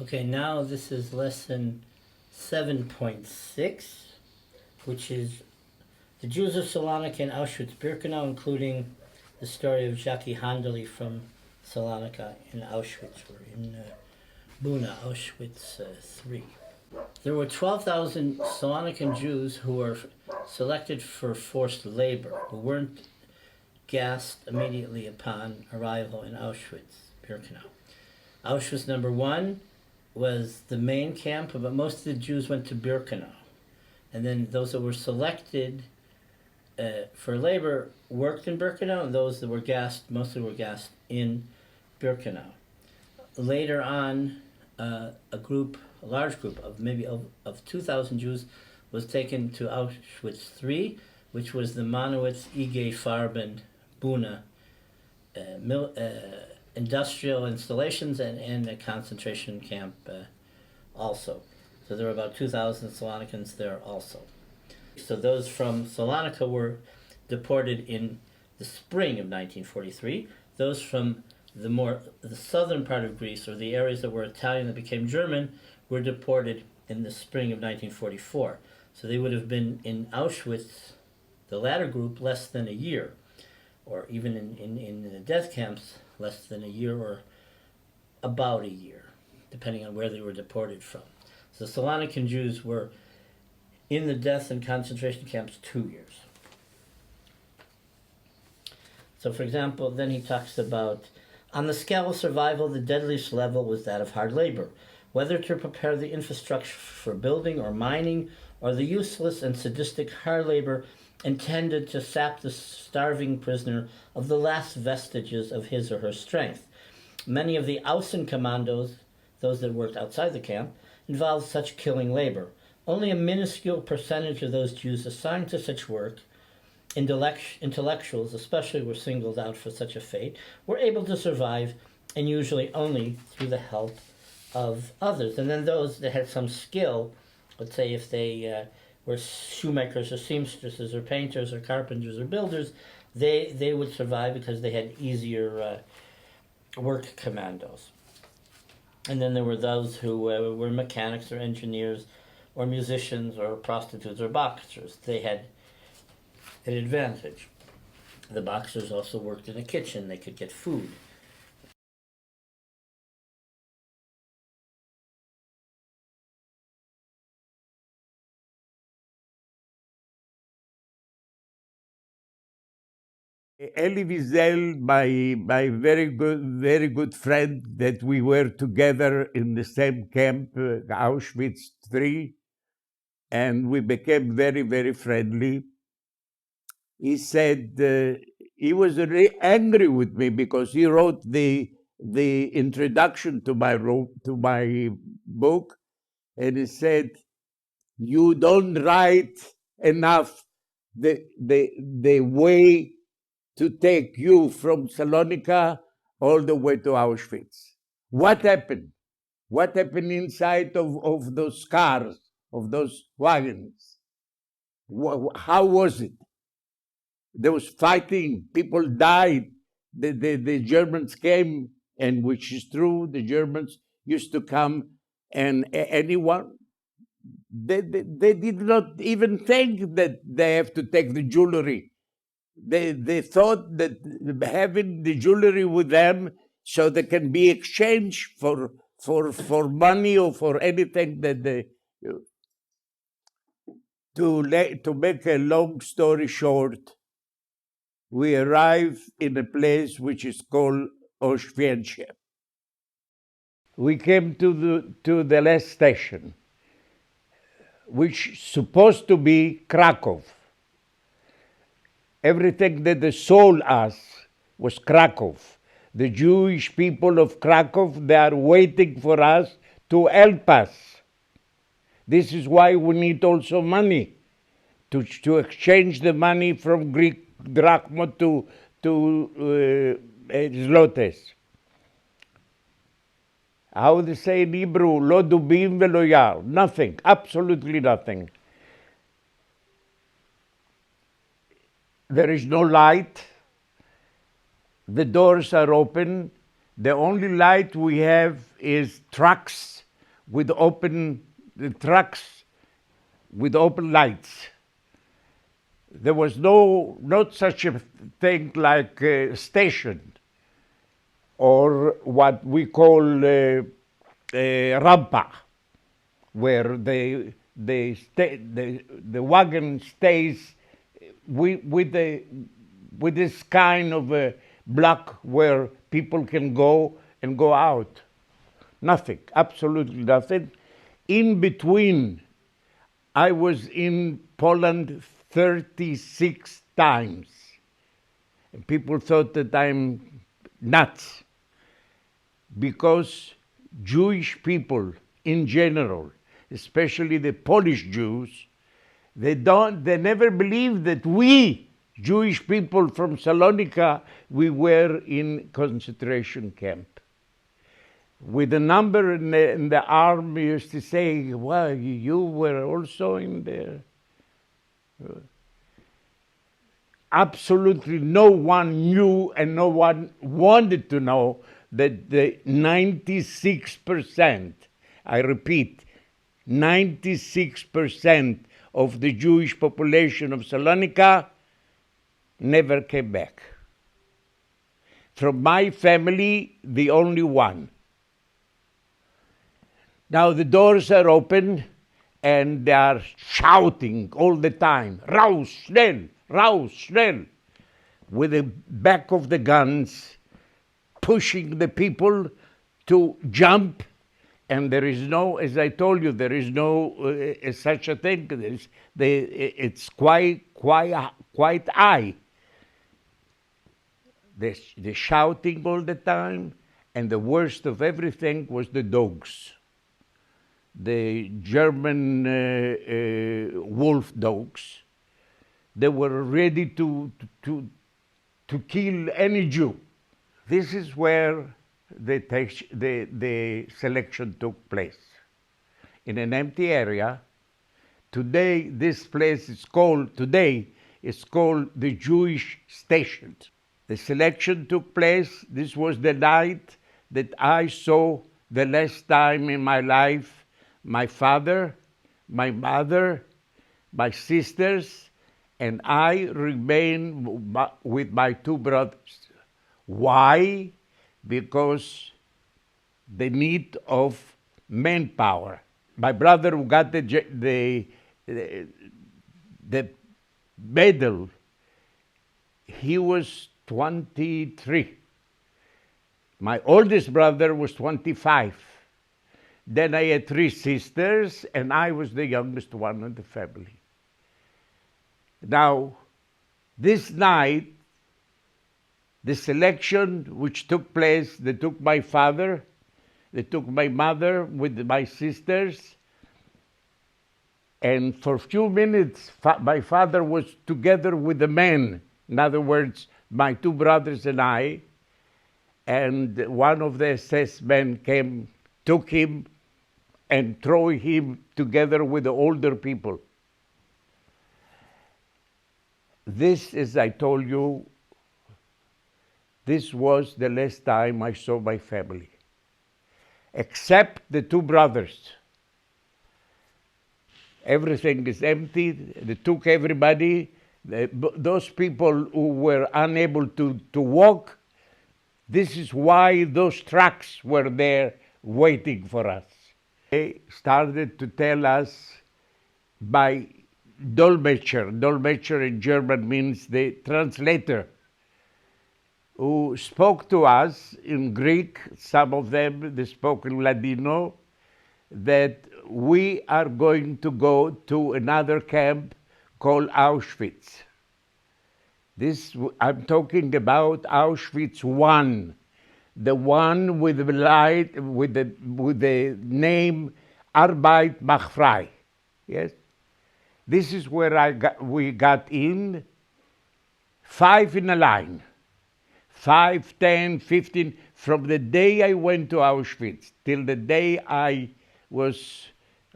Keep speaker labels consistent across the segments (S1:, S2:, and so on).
S1: Okay, now this is lesson 7.6, which is the Jews of Salonika and Auschwitz-Birkenau, including the story of Jackie Handeli from Salonika in Auschwitz, or in Buna, Auschwitz 3. There were 12,000 Salonican Jews who were selected for forced labor, who weren't gassed immediately upon arrival in Auschwitz-Birkenau. Auschwitz number 1 was the main camp, but most of the Jews went to Birkenau. And then those that were selected for labor worked in Birkenau, and those that were gassed mostly were gassed in Birkenau. Later on, a large group of maybe of 2,000 Jews was taken to Auschwitz III, which was the Monowitz IG Farben Buna industrial installations and a concentration camp also. So there were about 2,000 Salonikans there also. So those from Salonika were deported in the spring of 1943. Those from the southern part of Greece, or the areas that were Italian that became German, were deported in the spring of 1944. So they would have been in Auschwitz, the latter group, less than a year, or even in the death camps, less than a year or about a year, depending on where they were deported from. So Salonican Jews were in the death and concentration camps 2 years. So for example, then he talks about, on the scale of survival, the deadliest level was that of hard labor, whether to prepare the infrastructure for building or mining, or the useless and sadistic hard labor intended to sap the starving prisoner of the last vestiges of his or her strength. Many of the Außenkommandos, those that worked outside the camp, involved such killing labor. Only a minuscule percentage of those Jews assigned to such work, intellectuals especially, were singled out for such a fate, were able to survive, and usually only through the help of others. And then those that had some skill, let's say if they were shoemakers or seamstresses or painters or carpenters or builders, they would survive because they had easier work commandos. And then there were those who were mechanics or engineers or musicians or prostitutes or boxers. They had an advantage. The boxers also worked in a kitchen. They could get food.
S2: Elie Wiesel, my very good friend, that we were together in the same camp, Auschwitz III, and we became very friendly. He said he was really angry with me because he wrote the introduction to my book, and he said, "You don't write enough the way to take you from Salonika all the way to Auschwitz. What happened? What happened inside of those cars, of those wagons? How was it? There was fighting, people died, the Germans came, and which is true, the Germans used to come, and anyone, they did not even think that they have to take the jewelry. They thought that having the jewelry with them so they can be exchanged for money or for anything that they. To make a long story short, we arrive in a place which is called Auschwitz. We came to the last station, which supposed to be Krakow. Everything that they sold us was Krakow. The Jewish people of Krakow, they are waiting for us to help us. This is why we need also money, to exchange the money from Greek drachma to zlotes. How they say in Hebrew, lo dubim velo yar, nothing, absolutely nothing. There is no light. The doors are open. The only light we have is trucks with open the trucks with open lights. There was not such a thing like a station or what we call rampa, where the wagon stays with this kind of a block where people can go and go out. Nothing, absolutely nothing. In between, I was in Poland 36 times. And people thought that I'm nuts because Jewish people in general, especially the Polish Jews, they never believed that we, Jewish people from Salonika, we were in concentration camp. With a number in the army used to say, well, you were also in there. Absolutely no one knew and no one wanted to know that the 96%, I repeat, 96% of the Jewish population of Salonika never came back. From my family, the only one. Now the doors are open and they are shouting all the time, raus, schnell, with the back of the guns, pushing the people to jump. And there is no, as I told you, there is no such a thing. It's quite high. The shouting all the time, and the worst of everything was the dogs. The German wolf dogs. They were ready to kill any Jew. This is where the selection took place. In an empty area. Today, this place is called the Jewish Station. The selection took place. This was the night that I saw the last time in my life my father, my mother, my sisters, and I remained with my two brothers. Why? Because the need of manpower. My brother who got the medal, he was 23. My oldest brother was 25. Then I had three sisters, and I was the youngest one in the family. Now, this night, the selection which took place, they took my father, they took my mother with my sisters, and for a few minutes, my father was together with the men. In other words, my two brothers and I, and one of the SS men came, took him, and threw him together with the older people. This, as I told you, this was the last time I saw my family, except the two brothers. Everything is empty. They took everybody. Those people who were unable to walk, this is why those trucks were there waiting for us. They started to tell us by Dolmetscher. Dolmetscher in German means the translator, who spoke to us in Greek. Some of them, they spoke in Ladino, that we are going to go to another camp called Auschwitz. This, I'm talking about Auschwitz I, the one with the light, with the name Arbeit macht frei. Yes, this is where we got in, 5 in a line, 5, 10, 15, from the day I went to Auschwitz till the day I was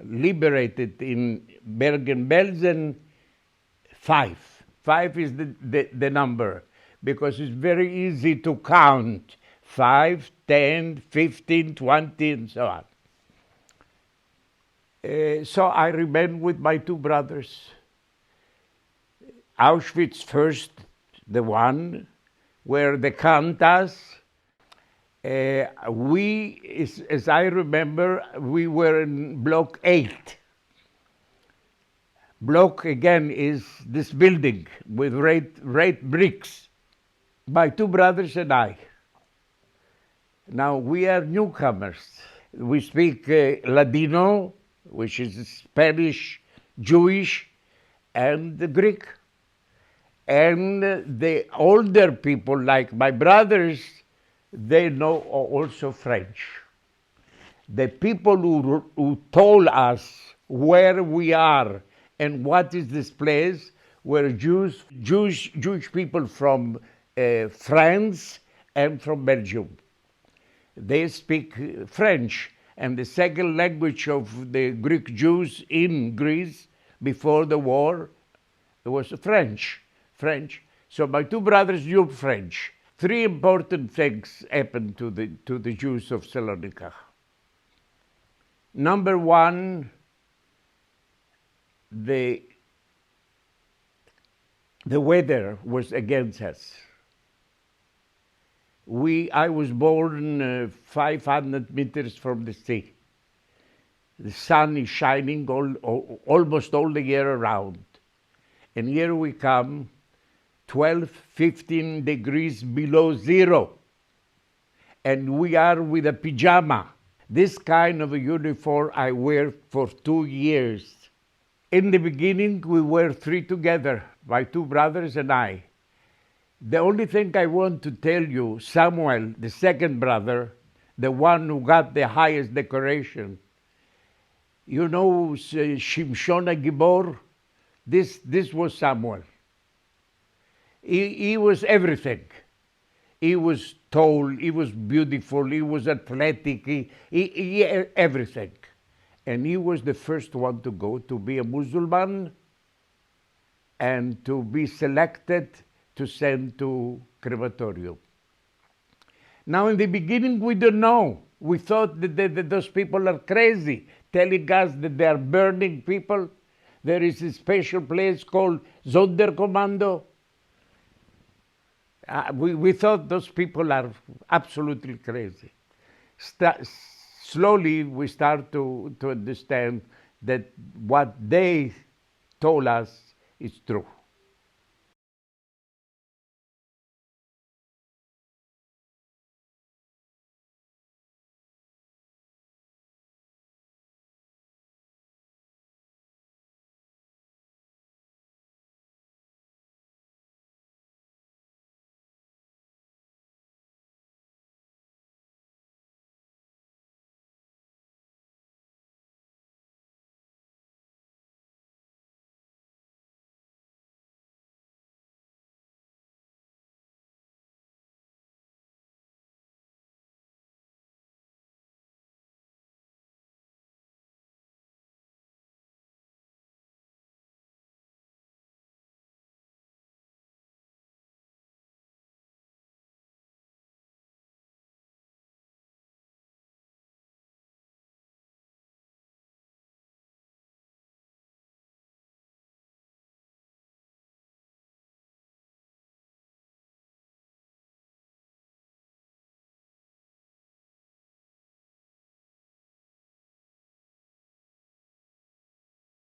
S2: liberated in Bergen-Belsen, 5. 5 is the number, because it's very easy to count. 5, 10, 15, 20, and so on. So I remained with my two brothers. Auschwitz first, the one where the Kantas. As I remember, we were in Block 8. Block, again, is this building with red bricks. My two brothers and I. Now, we are newcomers. We speak Ladino, which is Spanish, Jewish, and Greek. And the older people, like my brothers, they know also French. The people who told us where we are and what is this place were Jewish people from France and from Belgium. They speak French, and the second language of the Greek Jews in Greece before the war was French. So my two brothers knew French. Three important things happened to the Jews of Salonika. Number one, the weather was against us. I was born 500 meters from the sea. The sun is shining almost all the year around. And here we come, 12, 15 degrees below zero. And we are with a pajama. This kind of a uniform I wear for 2 years. In the beginning, we were three together, my two brothers and I. The only thing I want to tell you, Samuel, the second brother, the one who got the highest decoration, you know Shimshon Gibor? This was Samuel. He was everything. He was tall, he was beautiful, he was athletic, he everything. And he was the first one to go to be a Muslim and to be selected to send to crematorium. Now in the beginning we don't know. We thought that those people are crazy, telling us that they are burning people. There is a special place called Sonderkommando. We thought those people are absolutely crazy. Slowly we start to understand that what they told us is true.